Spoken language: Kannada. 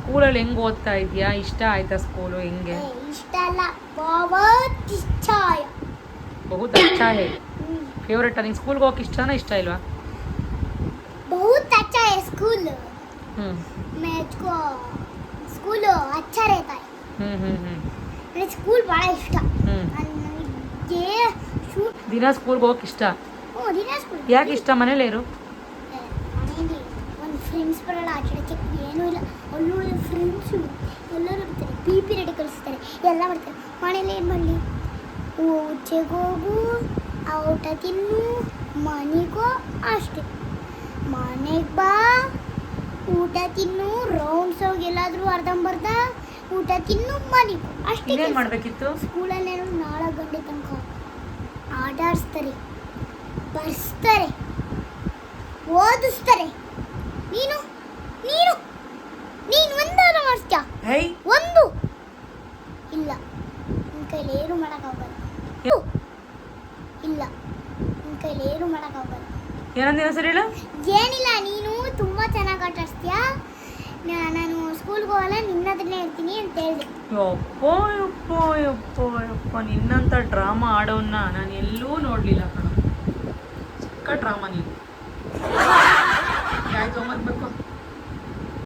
ಸ್ಕೂಲಲ್ಲಿ ಹೆಂಗೆ ಓದ್ತಾ ಇದೆಯಾ? ಇಷ್ಟ ಆಯ್ತಾ ಸ್ಕೂಲು? ಹೆಂಗೆ? ಇಷ್ಟ ಅಲ್ಲ, ಬಹುತ್ ಇಷ್ಟ ಆಯ. ಬಹುತ್ ಅಚ್ಚಾ ಹೇ. ಫೇವ್ರೇಟ್ ನಿಂಗೆ ಸ್ಕೂಲ್ಗೆ ಹೋಗಕ್ಕೆ ಇಷ್ಟನಾ ಇಷ್ಟ ಇಲ್ವಾ? बहुत अच्छा है स्कूल. मुझको स्कूल अच्छा रहता है. ನನಗೆ ಸ್ಕೂಲ್ ಭಾಳ ಇಷ್ಟ. ನನಗೆ ದಿನ ಸ್ಕೂಲ್ಗೆ ಹೋಗಕ್ಕೆ ಇಷ್ಟ? ದಿನ ಸ್ಕೂಲ್. ಯಾಕೆ ಇಷ್ಟ? ಮನೇಲೇ ಇರು. ಮನೇಲಿ ಒಂದು ಫ್ರೆಂಡ್ಸ್ ಬರಲ್ಲ, ಆಚೆ ಏನೂ ಇಲ್ಲ. ಒಳ್ಳೊಳ್ಳೆ ಫ್ರೆಂಡ್ಸು ಎಲ್ಲರೂ ಇರ್ತಾರೆ, ಪಿ ರೆಡಿ ಕಳಿಸ್ತಾರೆ, ಎಲ್ಲ ಮಾಡ್ತಾರೆ. ಮನೇಲಿ ಏನು ಮಾಡಲಿ? ಊಚೆಗೆ ಹೋಗು, ಊಟ ತಿನ್ನು, ಮನೆಗೋ ಅಷ್ಟೇ. ಮನೆಗೆ ಬಾ, ಊಟ ತಿನ್ನು, ರೌಂಡ್ಸ್ ಹೋಗಿ ಎಲ್ಲಾದರೂ ಅರ್ಧಂಬರ್ಧ ಊಟ ತಿನ್ನು, ಮನೆಗೂ ಅಷ್ಟೇ. ಏನು ಮಾಡಬೇಕಿತ್ತು? ಸ್ಕೂಲಲ್ಲೇನೋ 4 ಗಂಟೆ ತನಕ ಆಟ ಆಡಿಸ್ತಾರೆ, ಬರ್ಸ್ತಾರೆ, ಓದಿಸ್ತಾರೆ. ನೀನು ನೀನು ನೀನು ಒಂದಾರ ಮಾಡ್ತೀಯ? ಒಂದು ಇಲ್ಲ, ನಿನ್ನ ಕೈಲಿ ಏನು ಮಾಡೋಕ್ಕಾಗಲ್ಲ. ಇಲ್ಲ, ನಿನ್ನ ಕೈಲಿ ಏನು ಮಾಡೋಕ್ಕಾಗಲ್ಲ. ಏನಂದಿನ ಸರಿ ಹೇಳು? ಏನಿಲ್ಲ, ನೀನು ತುಂಬ ಚೆನ್ನಾಗಿ ಆಟ ಆಡ್ತೀಯ. ನಾನು ಸ್ಕೂಲ್ಗೆ ಹೋಗಲ್ಲ, ನಿನ್ನದನ್ನೇ ಇರ್ತೀನಿ ಅಂತ ಹೇಳಿದೆ. ಯಪ್ಪೋ ಯಪ್ಪೋ ಯಪ್ಪೋ ಯಪ್ಪ, ನಿನ್ನಂಥ ಡ್ರಾಮಾ ಆಡೋನ್ನ ನಾನು ಎಲ್ಲೂ ನೋಡಲಿಲ್ಲ ಕಣ. ಚಿಕ್ಕ ಡ್ರಾಮಾ ನೀನು. ಆಯ್ತು, ಹೋಗ್ಬೇಕು.